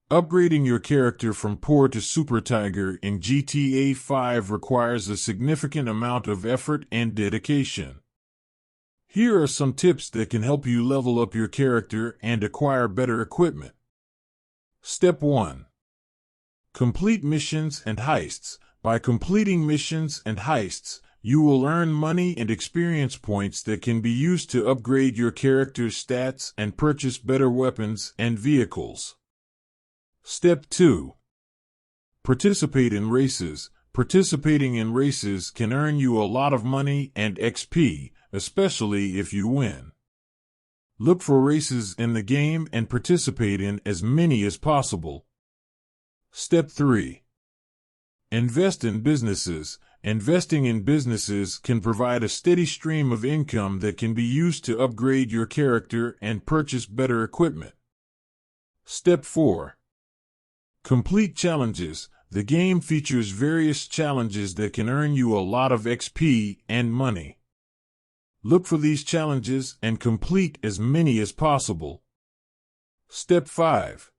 Upgrading your character from poor to super tiger in GTA 5 requires a significant amount of effort and dedication. Here are some tips that can help you level up your character and acquire better equipment. Step 1. Complete missions and heists. By completing missions and heists, you will earn money and experience points that can be used to upgrade your character's stats and purchase better weapons and vehicles. Step 2. Participate in races. Participating in races can earn you a lot of money and XP, especially if you win. Look for races in the game and participate in as many as possible. Step 3. Invest in businesses. Investing in businesses can provide a steady stream of income that can be used to upgrade your character and purchase better equipment. Step 4. Complete challenges. The game features various challenges that can earn you a lot of XP and money. Look for these challenges and complete as many as possible. Step 5.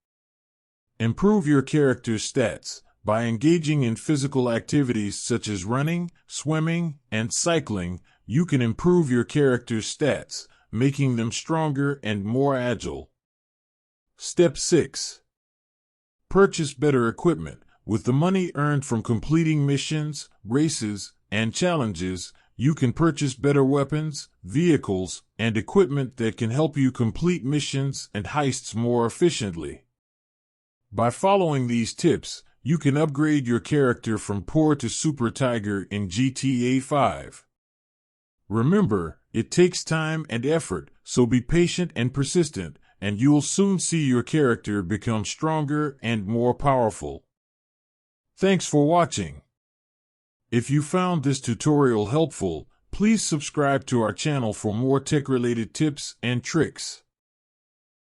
Improve your character's stats. By engaging in physical activities such as running, swimming, and cycling, you can improve your character's stats, making them stronger and more agile. Step 6. Purchase better equipment. With the money earned from completing missions, races, and challenges, you can purchase better weapons, vehicles, and equipment that can help you complete missions and heists more efficiently. By following these tips, you can upgrade your character from poor to super tiger in GTA 5. Remember, it takes time and effort, so be patient and persistent, and you'll soon see your character become stronger and more powerful. Thanks for watching. If you found this tutorial helpful, please subscribe to our channel for more tech-related tips and tricks.